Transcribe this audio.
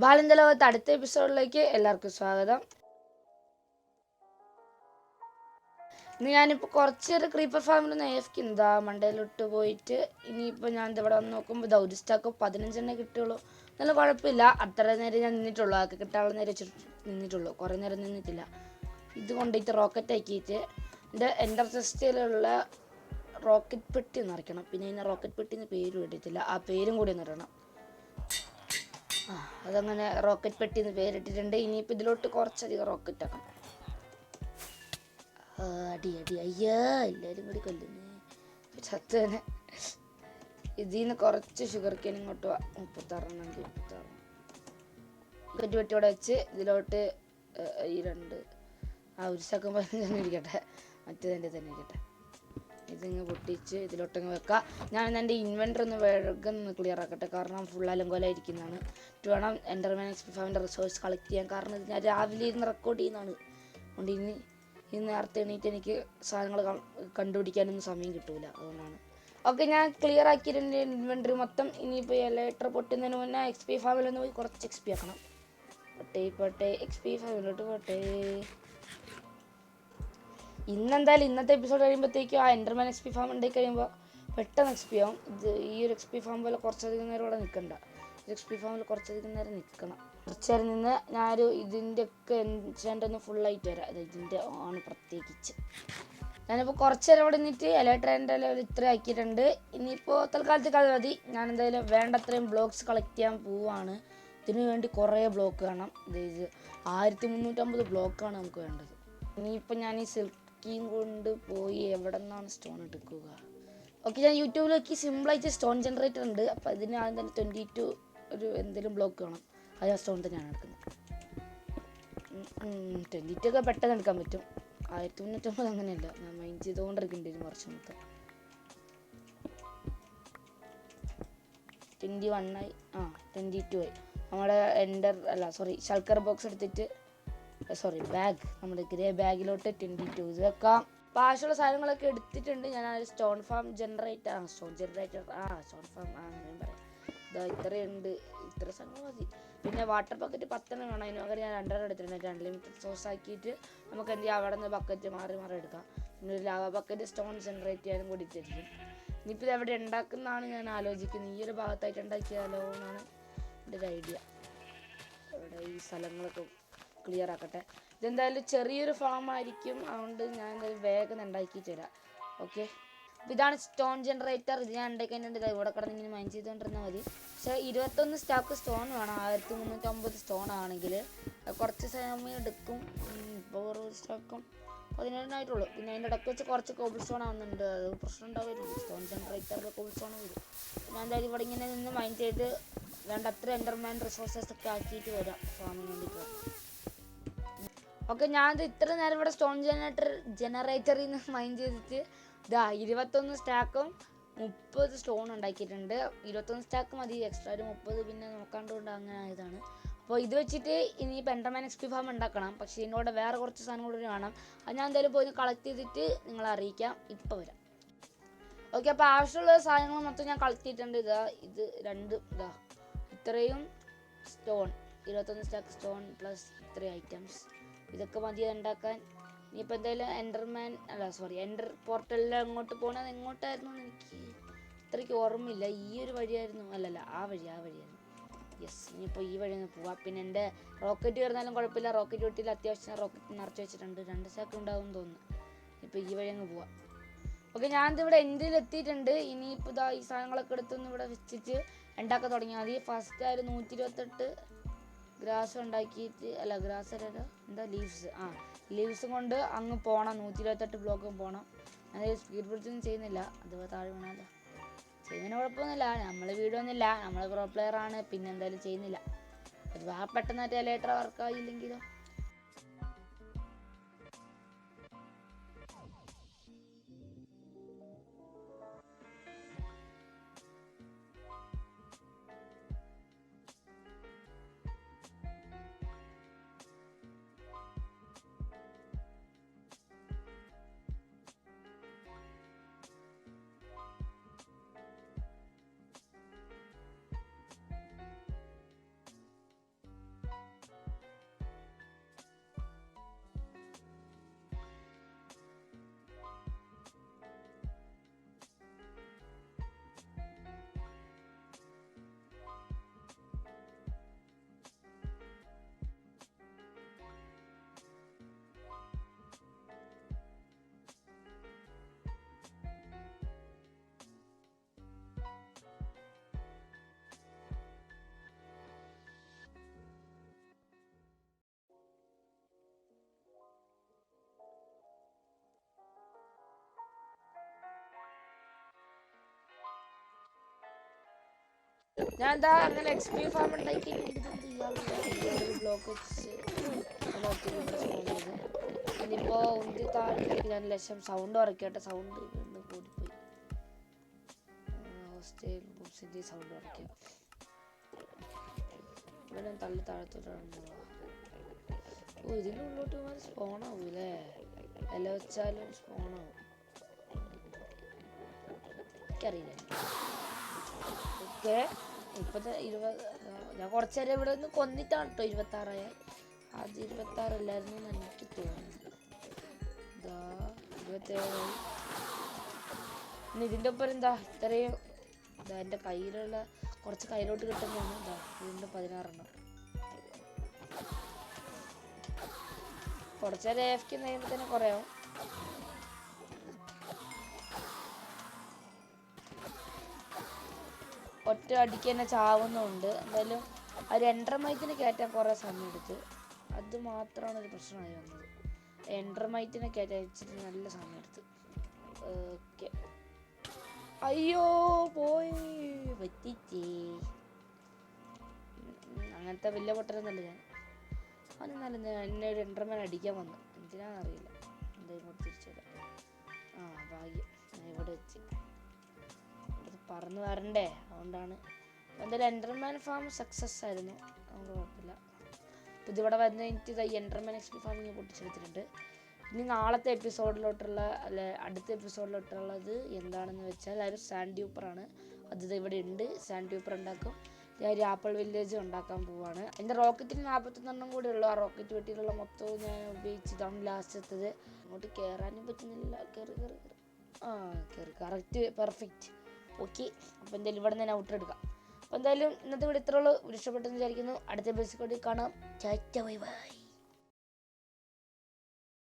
ബാലന്റെ ലോകത്ത് അടുത്ത എപ്പിസോഡിലേക്ക് എല്ലാവർക്കും സ്വാഗതം. ഇന്ന് ഞാനിപ്പോൾ കുറച്ചൊരു ക്രീപ്പർ ഫാമിൽ നിന്ന് ഏഫിക്കുന്നതാ മണ്ടയിലോട്ട് പോയിട്ട് ഇനിയിപ്പോൾ ഞാൻ ഇവിടെ വന്ന് നോക്കുമ്പോൾ ഒരു സ്റ്റാക്ക് 15 കിട്ടുള്ളൂ. നല്ല കുഴപ്പമില്ല. അത്ര നേരം ഞാൻ നിന്നിട്ടുള്ളൂ. ആൾക്ക് കിട്ടാനുള്ള നേരം നിന്നിട്ടുള്ളൂ. കുറേ നേരം നിന്നിട്ടില്ല. ഇത് കൊണ്ടിട്ട് റോക്കറ്റ് ആക്കിയിട്ട് എൻ്റെ എൻ്റർ ചെസ്റ്റിലുള്ള റോക്കറ്റ് പെട്ടി നിറയ്ക്കണം. പിന്നെ അതിന് റോക്കറ്റ് പെട്ടിന്ന് പേരും ഇട്ടിട്ടില്ല. ആ പേരും കൂടി ഒന്ന് ഇടണം. അതങ്ങനെ റോക്കറ്റ് പെട്ടിന്ന് പേരിട്ടിട്ടുണ്ട്. ഇനിയിപ്പോൾ ഇതിലോട്ട് കുറച്ചധികം റോക്കറ്റ് ആക്കണം. അടി അടി അയ്യാ, എല്ലാവരും കൂടി കൊല്ലുന്നേ ചത്തനെ. ഇതിൽ നിന്ന് കുറച്ച് ഷുഗർ കെയിൻ ഇങ്ങോട്ട് 36 റോക്കറ്റ് പെട്ടിയോടെ വെച്ച് ഇതിലോട്ട് ഈ രണ്ട് ഒരു സെക്കൻഡ് തന്നെ ഇരിക്കട്ടെ, മറ്റേതിൻ്റെ തന്നെ ഇരിക്കട്ടെ. ഇതിങ്ങ് പൊട്ടിച്ച് ഇതിലോട്ടങ്ങ് വെക്കാം. ഞാൻ എൻ്റെ ഇൻവെൻ്റർ ഒന്ന് വേഗം ക്ലിയർ ആക്കട്ടെ, കാരണം ഫുൾ അലങ്കോലായിരിക്കുന്നതാണ്. വേണം എൻ്റർമാൻ എക്സ്പി ഫാമിൻ്റെ റിസോഴ്സ് കളക്ട് ചെയ്യാൻ. കാരണം ഇത് ഞാൻ രാവിലെ ഇരുന്ന് റെക്കോർഡ് ചെയ്യുന്നതാണ്. അതുകൊണ്ട് ഇന്ന് നേരത്തെ എണീറ്റ് എനിക്ക് സാധനങ്ങൾ കണ്ടുപിടിക്കാനൊന്നും സമയം കിട്ടൂല. അതുകൊണ്ടാണ്. ഓക്കെ, ഞാൻ ക്ലിയർ ആക്കിയിട്ടുണ്ട് ഇൻവെൻ്ററി മൊത്തം. ഇനിയിപ്പോൾ ലെറ്റർ പൊട്ടുന്നതിന് മുന്നേ എക്സ്പി ഫാമിലൊന്ന് പോയി കുറച്ച് എക്സ്പി ആക്കണം. പോട്ടെ എക്സ്പി ഫാമിലോട്ട് പോട്ടെ. ഇന്നെന്തായാലും ഇന്നത്തെ എപ്പിസോഡ് കഴിയുമ്പോഴത്തേക്കും ആ എൻ്റർമാൻ എക്സ്പി ഫാം ഉണ്ടായി കഴിയുമ്പോൾ പെട്ടെന്ന് എക്സ്പി ആവും. ഇത് ഈ ഒരു എക്സ്പി ഫാം പോലെ കുറച്ചധികം നേരം ഇവിടെ നിൽക്കണ്ട. ഈ എക്സ്പി ഫാമിൽ കുറച്ചധികം നേരം നിൽക്കണം. കുറച്ച് നേരം നിന്ന് ഞാനൊരു ഇതിൻ്റെ ഒക്കെ എൻചാൻ്റൊന്ന് ഫുള്ളായിട്ട് വരാം. അത് ഇതിൻ്റെ ആണ് പ്രത്യേകിച്ച്. ഞാനിപ്പോൾ കുറച്ച് നേരം ഇവിടെ നിന്നിട്ട് എലക്ട്രേൻ്റെ ലെവൽ ഇത്ര ആക്കിയിട്ടുണ്ട്. ഇനിയിപ്പോൾ തൽക്കാലത്തേക്ക് അത് മതി. ഞാൻ എന്തായാലും വേണ്ടത്രയും ബ്ലോക്സ് കളക്ട് ചെയ്യാൻ പോവുകയാണ്. ഇതിനു വേണ്ടി കുറേ ബ്ലോക്ക് വേണം. ഇത് 1350 ബ്ലോക്കാണ് നമുക്ക് വേണ്ടത്. ഇനിയിപ്പോൾ ഞാൻ ഈ സിൽക്കിയും കൊണ്ട് പോയി എവിടെ നിന്നാണ് സ്റ്റോൺ എടുക്കുക. ഓക്കെ, ഞാൻ യൂട്യൂബിൽ നോക്കി സിമ്പിളായിട്ട് സ്റ്റോൺ ജനറേറ്റർ ഉണ്ട്. അപ്പോൾ ഇതിന് ആദ്യം തന്നെ 22 ഒരു എന്തെങ്കിലും ബ്ലോക്ക് വേണം. അത് ആ സ്റ്റോൺ തന്നെയാണ് എടുക്കുന്നത്. 22 ഒക്കെ പെട്ടെന്ന് എടുക്കാൻ പറ്റും. 1350 അങ്ങനെയല്ല. ഞാൻ മൈൻഡ് ചെയ്തുകൊണ്ടിരിക്കേണ്ടി വരും വർഷം മൊത്തം. 21 ആയി. 22 ആയി. നമ്മുടെ ഷൾക്കർ ബോക്സ് എടുത്തിട്ട് ബാഗ്, നമ്മുടെ ഗ്രേ ബാഗിലോട്ട് 22 ഇത് വെക്കാം. അപ്പോൾ ആവശ്യമുള്ള സാധനങ്ങളൊക്കെ എടുത്തിട്ടുണ്ട്. ഞാൻ ആ stone farm generator stone farm അങ്ങനെ പറയാം. ഇതാ ഇത്രയുണ്ട്. ഇത്ര സാധനങ്ങൾ മതി. പിന്നെ വാട്ടർ ബക്കറ്റ് 10 വേണം. അതിന് പകരം ഞാൻ 2 എടുത്തിട്ടുണ്ട്. അൺലിമിറ്റഡ് സോഴ്സ് ആക്കിയിട്ട് നമുക്ക് എന്ത് ചെയ്യാം, അവിടെ നിന്ന് ബക്കറ്റ് മാറി എടുക്കാം. പിന്നെ ഒരു ലാവ ബക്കറ്റ് സ്റ്റോൺ ജനറേറ്റ് ചെയ്യാനും കൂടി ഇട്ടിരിക്കും. ഇനിയിപ്പോൾ ഇത് എവിടെ ഉണ്ടാക്കുന്നതാണ് ഞാൻ ആലോചിക്കുന്നത്. ഈ ഒരു ഭാഗത്തായിട്ട് ഉണ്ടാക്കിയാലോ എന്നാണ് എൻ്റെ ഒരു ഐഡിയ. ഇവിടെ ഈ സ്ഥലങ്ങളൊക്കെ ക്ലിയർ ആക്കട്ടെ. ഇതെന്തായാലും ചെറിയൊരു ഫാം ആയിരിക്കും. അതുകൊണ്ട് ഞാൻ എന്തായാലും വേഗം ഉണ്ടാക്കി തരാം. ഓക്കെ, അപ്പോൾ ഇതാണ് സ്റ്റോൺ ജനറേറ്റർ. ഇത് ഞാൻ ഉണ്ടാക്കിയിട്ടുണ്ട്. ഇവിടെ കിടന്ന് ഇങ്ങനെ മൈൻഡ് ചെയ്തുകൊണ്ടിരുന്നാൽ മതി. പക്ഷേ 21 സ്റ്റാക്ക് സ്റ്റോൺ വേണം. 1350 സ്റ്റോൺ ആണെങ്കിൽ കുറച്ച് സമയം എടുക്കും. ഇപ്പോൾ ഒരു സ്റ്റാക്കും 17 ആയിട്ടുള്ളൂ. പിന്നെ അതിൻ്റെ ഇടയ്ക്ക് വെച്ച് കുറച്ച് കോബിൾ സ്റ്റോൺ ആവുന്നുണ്ട്. അത് പ്രശ്നം ഉണ്ടാവില്ല. സ്റ്റോൺ ജനറേറ്ററിൽ കോബിൾ സ്റ്റോൺ വരും. ഞാൻ എന്തായാലും ഇവിടെ ഇങ്ങനെ നിന്ന് മൈൻഡ് ചെയ്ത് വേണ്ടത്ര എൻ്റർമാൻ റിസോഴ്സസ് ഒക്കെ ആക്കിയിട്ട് വരാം ഫാമിന് വേണ്ടിയിട്ട്. ഓക്കെ, ഞാനത് ഇത്ര നേരം ഇവിടെ സ്റ്റോൺ ജനറേറ്ററിൽ നിന്ന് മൈൻഡ് ചെയ്തിട്ട് 21 സ്റ്റാക്കും 30 സ്റ്റോൺ ഉണ്ടാക്കിയിട്ടുണ്ട്. 21 സ്റ്റാക്ക് മതി, എക്സ്ട്രാ ഒരു 30 പിന്നെ നോക്കാണ്ടുകൊണ്ട് അങ്ങനെ ആയതാണ്. അപ്പോൾ ഇത് വെച്ചിട്ട് ഇനിയിപ്പോൾ എൻ്റർമാൻ എക്സ്പി ഫാം ഉണ്ടാക്കണം. പക്ഷേ ഇതിനോട് വേറെ കുറച്ച് സാധനം കൂടി വേണം. അത് ഞാൻ എന്തായാലും പോയി കളക്ട് ചെയ്തിട്ട് നിങ്ങളെ അറിയിക്കാം. ഇപ്പോൾ വരാം. ഓക്കെ, അപ്പോൾ ആവശ്യമുള്ള സാധനങ്ങൾ മൊത്തം ഞാൻ കളക്ട് ചെയ്തിട്ടുണ്ട്. ഇത് ഇത്രയും സ്റ്റോൺ, 21 സ്റ്റാക്ക് സ്റ്റോൺ പ്ലസ് ഇത്രയും ഐറ്റംസ്. ഇതൊക്കെ മതി ഉണ്ടാക്കാൻ. ഇനിയിപ്പോൾ എന്തായാലും എൻ്റർ പോർട്ടലിൽ അങ്ങോട്ട് പോകണത് എങ്ങോട്ടായിരുന്നു എന്ന് എനിക്ക് ഇത്രയ്ക്ക് ഓർമ്മയില്ല. ഈ ഒരു വഴിയായിരുന്നു. ആ വഴിയായിരുന്നു. യെസ്, ഇനിയിപ്പോൾ ഈ വഴി ഒന്ന് പോവാം. പിന്നെ എൻ്റെ റോക്കറ്റ് കയറുന്നാലും കുഴപ്പമില്ല. റോക്കറ്റ് വീട്ടിൽ അത്യാവശ്യം റോക്കറ്റ് നിറച്ച് വെച്ചിട്ടുണ്ട്. 2 സ്റ്റാക്ക് ഉണ്ടാവും തോന്നുന്നു. ഇപ്പോൾ ഈ വഴി അങ്ങ് പോവാം. ഓക്കെ, ഞാനിതിവിടെ എൻഡിൽ എത്തിയിട്ടുണ്ട്. ഇനിയിപ്പോൾ ഈ സാധനങ്ങളൊക്കെ എടുത്തൊന്ന് ഇവിടെ വെച്ചിട്ട് ഉണ്ടാക്കാൻ തുടങ്ങിയാൽ മതി. ഫസ്റ്റ് ആ ഒരു 128 ഗ്രാസ് ഉണ്ടാക്കിയിട്ട് ലീവ്സ് കൊണ്ട് അങ്ങ് പോകണം. 128 ബ്ലോക്കും പോകണം. അതായത് സ്പീഡ് ബ്രിഡ്ജൊന്നും ചെയ്യുന്നില്ല. അത് താഴെ വീണാലോ. ചെയ്യുന്നതിന് കുഴപ്പമൊന്നുമില്ല. നമ്മൾ വീടൊന്നുമില്ല, നമ്മൾ പ്രോ പ്ലെയർ ആണ്. പിന്നെ എന്തായാലും ചെയ്യുന്നില്ല. അത് പെട്ടെന്നായിട്ട് ലേറ്റർ വർക്കായില്ലെങ്കിലോ. ഞാൻ എന്താ അങ്ങനെ XP ഫാം ഉണ്ടാക്കി ബ്ലോക്ക് വെച്ച് ഇനിയിപ്പോൾ ഉന്തി താഴത്തേക്ക് ഞാൻ ലക്ഷം സൗണ്ട് ഉറക്കട്ടെ. സൗണ്ട് വീണ്ടും കൂടിപ്പോയി. ഹോസ്റ്റൽ ബുക്സിൻ്റെ സൗണ്ട് ഉറക്കുക. ഇവിടെ തള്ളി താഴത്തോട്ടാണ്. ഓ ഇതിൻ്റെ ഉള്ളോട്ട് പോകാൻ സ്പോണാവൂല്ലേ? ഇല വെച്ചാലും സ്പോണാവും. എനിക്കറിയില്ല. ഓക്കെ ഇപ്പോഴത്തെ 20 ഞാൻ കുറച്ച് നേരം ഇവിടെ നിന്ന് കൊന്നിട്ടാണ് കേട്ടോ 26 ആദ്യം 26 അല്ലായിരുന്നു എന്ന് എനിക്ക് തോന്നുന്നു. ഇതാ 27 ഇനി ഇതിൻ്റെ ഒപ്പം എന്താ ഇത്രയും ഇതാ എൻ്റെ കയ്യിലുള്ള കുറച്ച് കയ്യിലോട്ട് കിട്ടുന്നതാണ്. ഇതാ വീണ്ടും 16 കുറച്ച് നേരം AFK കഴിയുമ്പോൾ തന്നെ കുറയാവും. ഒറ്റ അടിക്ക് തന്നെ ചാവുന്നുണ്ട്. എന്തായാലും ഒരു എൻഡർമൈറ്റിനെ കയറ്റാൻ കുറേ സമയം എടുത്ത്. അത് മാത്രമാണ് ഒരു പ്രശ്നമായി വന്നത്. എൻഡർമൈറ്റിനെ കയറ്റാൻ വെച്ചിട്ട് നല്ല സമയം എടുത്ത്. ഓക്കെ അയ്യോ പോയി പറ്റിച്ചേ. അങ്ങനത്തെ വലിയ പൊട്ടലൊന്നുമല്ല ഞാൻ. അതെന്നാലും എന്നെ ഒരു എൻഡർമാൻ അടിക്കാൻ വന്നു. എന്തിനാണെന്നറിയില്ല. എന്താ ഇങ്ങോട്ട് തിരിച്ചില്ല. ഭാഗ്യം ഞാൻ ഇവിടെ വെച്ച് പറന്ന് വരണ്ടേ, അതുകൊണ്ടാണ്. എന്തായാലും എൻഡർമാൻ ഫാം സക്സസ് ആയിരുന്നു, നമുക്ക് കുഴപ്പമില്ല. അപ്പോൾ ഇതിവിടെ വന്ന് എനിക്ക് ഈ എൻഡർമാൻ XP ഫാമിങ് പൊട്ടിച്ചെടുത്തിട്ടുണ്ട്. ഇനി നാളത്തെ എപ്പിസോഡിലോട്ടുള്ള അടുത്ത എപ്പിസോഡിലോട്ടുള്ളത് എന്താണെന്ന് വെച്ചാൽ ഒരു സാൻഡ് ഡ്യൂപ്പറാണ്. അത് ഇവിടെ ഉണ്ട്. സാൻഡ് ഡ്യൂപ്പർ ഉണ്ടാക്കും. ഞാൻ ഒരു ആപ്പിൾ വില്ലേജ് ഉണ്ടാക്കാൻ പോവാണ്. എൻ്റെ റോക്കറ്റിന് 41 കൂടെ ഉള്ളൂ. ആ റോക്കറ്റ് വെട്ടിയിലുള്ള മൊത്തവും ഞാൻ ഉപയോഗിച്ചിട്ടാണ് ലാസ്റ്റ് എത്തത്. അങ്ങോട്ട് കയറാനും പറ്റുന്നില്ല. കയറി കറക്റ്റ് പെർഫെക്റ്റ്. ഓക്കെ അപ്പോൾ എന്തായാലും ഇവിടെ നിന്ന് ഔട്ടർ എടുക്കാം. അപ്പോൾ എന്തായാലും ഇന്നത്തെ വീഡിയോ ഇത്രയുള്ളൂ. ഇഷ്ടപ്പെട്ടെന്ന് വിചാരിക്കുന്നു. അടുത്ത എപ്പിസോഡിൽ കാണാം. Bye bye.